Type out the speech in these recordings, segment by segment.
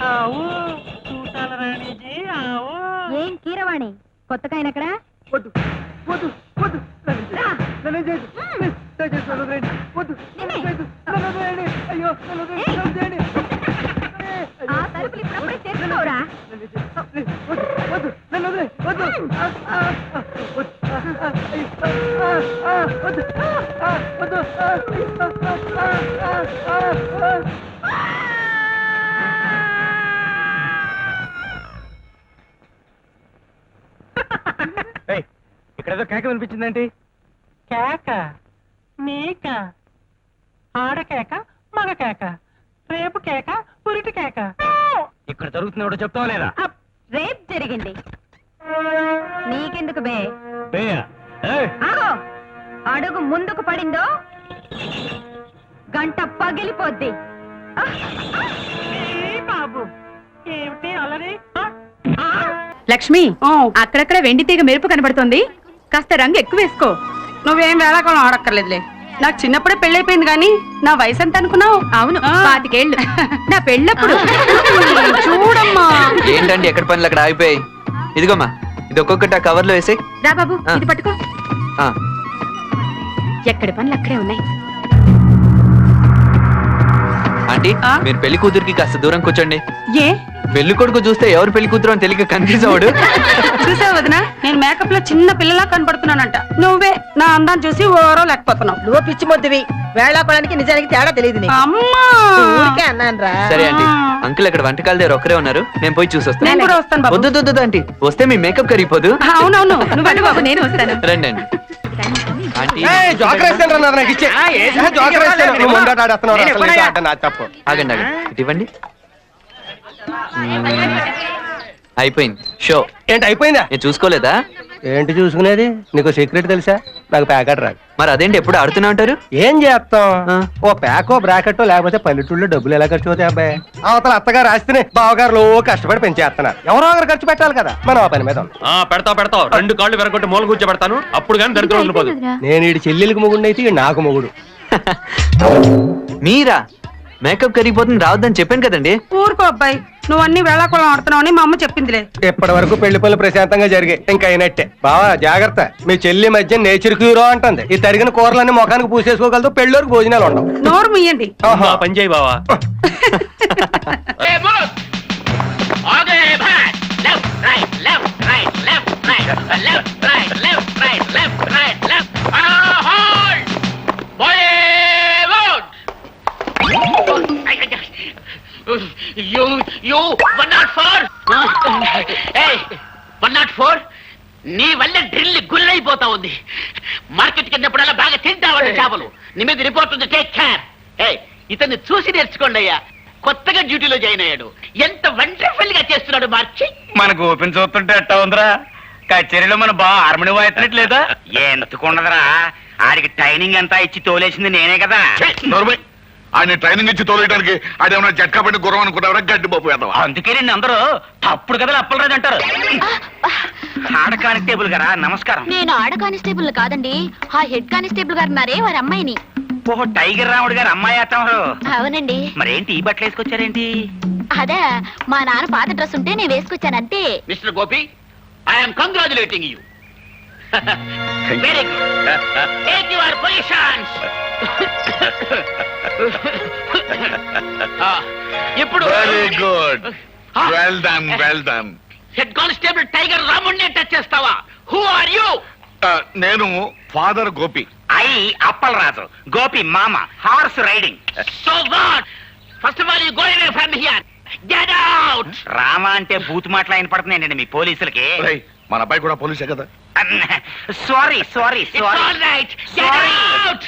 ఆవు చూసాల రాణిజీ ఆవు. ఏం కీరవాణి కొత్తగా ఆయన ఎక్కడ? వద్దు వద్దు వద్దు నన్ను చేయదు దయచేసి నన్ను వదిలేయండి. వద్దు నన్ను చేయదు నన్ను వదిలేయండి. అయ్యో నన్ను వదిలేయండి. ఆ తలుపులు ఇప్పుడప్పుడే తెరుచుకోవురా. వద్దు నన్ను వదిలే వద్దు వద్దు వద్దు. ఇక్కడేదో కేక వినిపించిందేంటి? కేక మేక, ఆడ కేక, మగ కేక, రేపు కేక, పురిటి కేక. ఇక్కడ జరుగుతుంది చెప్తావా లేదా? రేప్ జరిగింది. నీకెందుకు బే? ఆగో, అడుగు ముందుకు పడిందో గంట పగిలిపోద్ది. బాబు ఏమిటి అలరి? లక్ష్మి, అక్కడక్కడ వెండి తీగ మెరుపు కనబడుతుంది, కాస్త రంగు ఎక్కువ వేసుకో. నువ్వేం వేళాకాలం ఆడక్కర్లేదులే. నాకు చిన్నప్పుడే పెళ్ళైపోయింది కానీ నా వయసు ఎంత అనుకున్నావు? అవును, 25 ఏళ్ళు. నా పెళ్ళప్పుడు. చూడమ్మా. ఏంటండి ఎక్కడ పనులు అక్కడ ఆగిపోయాయి? ఇదిగోమ్మా, ఇది ఒక్కొక్కటి ఆ కవర్ లో వేసి. రా బాబు, ఇది పట్టుకో. ఎక్కడి పనులు అక్కడే ఉన్నాయి. ఆంటీ, మీరు పెళ్లి కూతురికి కాస్త దూరం కూర్చోండి. ఏ పెళ్లి కొడుకు చూస్తే ఎవరు పెళ్లి కూతురు అని తెలియక కన్ఫ్యూజ్ అవడు. చూసావు వదినా, నేను మేకప్ లో చిన్న పిల్లలా కనపడుతున్నానంట. నువ్వే నా అందాన్ని చూసి ఓరో లేకపోతున్నావు. నువ్వు పిచ్చి మొద్దువి. వేళాకోడానికి నిజానికి తేడా తెలియదు. అమ్మా ఊరికే అన్నాను రా. సరే ఆంటీ, అంకుల్ అక్కడ వంటకాల దగ్గర ఒక్కరే ఉన్నారు, నేను పోయి చూసొస్తాను. నేను కూడా వస్తాను బాబు. వద్దు ఆంటీ, వస్తే మీ మేకప్ కరిగిపోదు. అవునవును, నువ్వు వెళ్ళు బాబు, నేను వస్తాను. రండి అండి. ఆగండి ఇటు ఇవ్వండి. అయిపోయింది షో. ఏంటి అయిపోయిందా? నేను చూసుకోలేదా? ఏంటి చూసుకునేది? నీకు సీక్రెట్ తెలుసా? నాకు ప్యాకెట్ రాదు. మరి అదేంటి ఎప్పుడు ఆడుతూనే ఉంటారు? ఏం చేస్తాం, ఓ ప్యాకో బ్రాకెట్ లేకపోతే పల్లెటూళ్ళలో డబ్బులు ఎలా ఖర్చు అవుతాయి అబ్బాయి? అవతల అత్తగారు ఆస్తిని బావగారు కష్టపడి పెంచేస్తున్నారు. ఎవరో ఒకరు ఖర్చు పెట్టాలి కదా. మనం ఆ పని మీద పెడతావు 2 కాళ్ళు వెరగొట్టి మూల కూర్చోబెడతాను, అప్పుడు కానీ దరిద్రం ఉండిపోదు. నేను ఈ చెల్లెలికి మొగుడు అయితే నాకు మొగుడు. మీరా? మేకప్ కరిగిపోతుంది రావద్దని చెప్పాను కదండి. ఊరుకో అబ్బాయి, నువ్వు అన్ని వేళాకోళం ఆడుతున్నావు అని మా అమ్మ చెప్పిందిలే. ఇప్పటి వరకు పెళ్లి పనులు ప్రశాంతంగా జరిగాయి, ఇంకా అయినట్టే. బావా జాగ్రత్త, మీ చెల్లి మధ్య నేచర్ క్యూరో అంటుంది. ఈ తరిగిన కూరలన్నీ ముఖానికి పూసేసుకోగలదు, పెళ్ళోరికి భోజనాలు ఉండవు. నోరు ముయ్యండి. పని చేయి బావా. You 104. Hey 104, నీ వల్ల డ్రిల్ గుల్లైపోతా ఉంది. మార్కెట్ కిందప్పుడల్లా బాగా తింటావాడు చేపలు. నీ మీద రిపోర్ట్ ఉంది, టేక్ కేర్. ఇతన్ని చూసి నేర్చుకోండి అయ్యా. కొత్తగా డ్యూటీలో జాయిన్ అయ్యాడు. ఎంత వండర్ఫుల్ గా చేస్తున్నాడు మార్చి. మనకు ఓపెన్ చూస్తుంటే ఎట్టా ఉందిరా? కచేరీలో మన బాగా హార్మోని వాయిట్లేదా? ఎందుకుండదురా, ఆడికి ట్రైనింగ్ అంతా ఇచ్చి తోలేసింది నేనే కదా. ఆయన ట్రైనింగ్ ఇచ్చి తోలేయడానికి ఆడేమన్నా జట్కా పెట్టి గుర్రం అనుకుంటారా? గడ్డి బాబు వేద్దాం. అందుకే నేను అందరూ తప్పుడు కదా అప్పలరాజు అంటారు. ఆడ కానిస్టేబుల్ గారా, నమస్కారం. నేను ఆడ కానిస్టేబుల్ కాదండి, ఆ హెడ్ కానిస్టేబుల్ గారు ఉన్నారే వారి అమ్మాయిని. ఓహో, టైగర్ రాముడు గారు అమ్మాయి అత్తమారు. అవునండి. మరేంటి ఈ బట్టలు వేసుకొచ్చారేంటి? అదే మా నాన్న పాత డ్రెస్ ఉంటే నేను వేసుకొచ్చాను అంతే. Mister Gopi, I'm congratulating you. Very good. Take your positions. ఇప్పుడు very good, well done well done. Head constable tiger రాముడిని టచ్ చేస్తావా? Who are you? నేను ఫాదర్ గోపి. అప్పలరాజు, గోపి మామ, horse riding. So what? First of all you go away from here. Get out. Rama అంటే బూత్ మాటలు ఆయన పడుతున్నాయండి మీ పోలీసులకి. మన అబ్బాయి కూడా పోలీసే కదా. Sorry sorry sorry. All right, get out.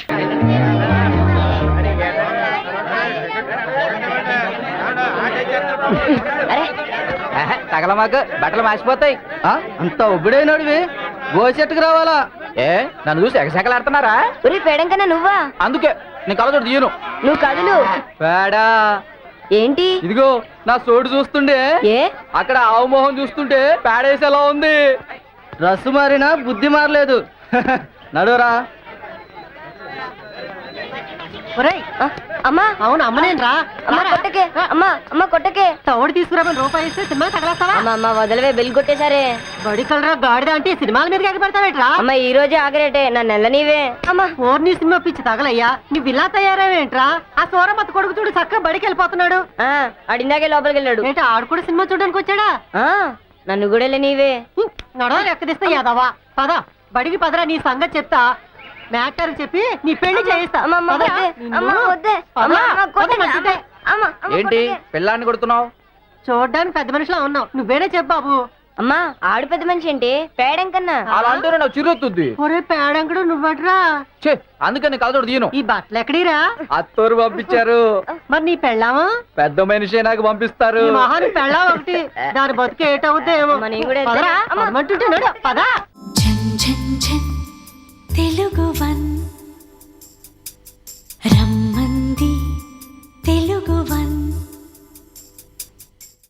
తగల మాకు బట్టలు మాసిపోతాయి. అంత ఒబ్బిడైనడివి గోసెట్టుకు రావాలా? నన్ను చూసి ఎగసెగలాడుతున్నారా? పేడం కన్నా నువ్వా? అందుకే నేను కలచోడు తీయను. నువ్వు కదులు. పేడా ఏంటి? ఇదిగో నా సోడు చూస్తుండే, అక్కడ ఆవు మొహం చూస్తుంటే పేడేసేలా ఉంది. రస్సు మారినా బుద్ధి మారలేదు. నడురా. అమ్మా అవును అమ్మనేనరా అమ్మ కొట్టకే అమ్మ కొట్టకే తోడు తీసుకురామని రూపాయి ఇస్తే సినిమా తగలేస్తావా అమ్మ వదలవే బిల్ కొట్టేశారే బడి కలరా గాడిద అంటే సినిమాల మీద ఎగబడతావేట్రా అమ్మ ఈ రోజే ఆగరేటే నా నెల నీవే అమ్మ ఓర్ని సినిమా పిచ్చి తగలయ్యా నువ్వు ఇలా తయారావేంట్రా ఆ సోరమత్త కొడుకు చూడు చక్కగా బడికి వెళ్ళిపోతున్నాడు అడిందాకే లోపలికి వెళ్ళాడు ఏంటి ఆడు కూడా సినిమా చూడడానికి వచ్చాడా నన్ను కూడా నీవే నడవలు ఎక్కదిస్తా యాదవా పద బడికి పదరా నీ సంగతి చెప్తా మ్యాటర్ చెప్పి నీ పెళ్లి చేయిస్తా పదరా, నిన్ను. పదరా, మంచిదే. ఏంటి పిల్లాన్ని కొడుతున్నావు? చూడ్డానికి పెద్ద మనిషిలా ఉన్నావు నువ్వేనే చెప్పు బాబు అమ్మా ఆడు పెద్ద మనిషి ఏంటి పేడం కన్నా అలా అంటేనే నాకు చిరుతుంది. ఒరే పేడంకుడు నువ్వట్రా ఛే, అందుకని కలదోడు తీయను. ఈ బట్టలు ఎక్కడిరా అత్తోరు పంపించారు. మరి నీ పెళ్ళామా పెద్ద మనిషి నాకు పంపిస్తారు. నీ మహాని పెళ్ళాం ఒకటి దాని బతుకు ఏటవుద్దేమో అమ్మ, నేను కూడా పదరా వెళ్తాను. అమ్మ. పదమంటుంటే నడు, పద తెలుగు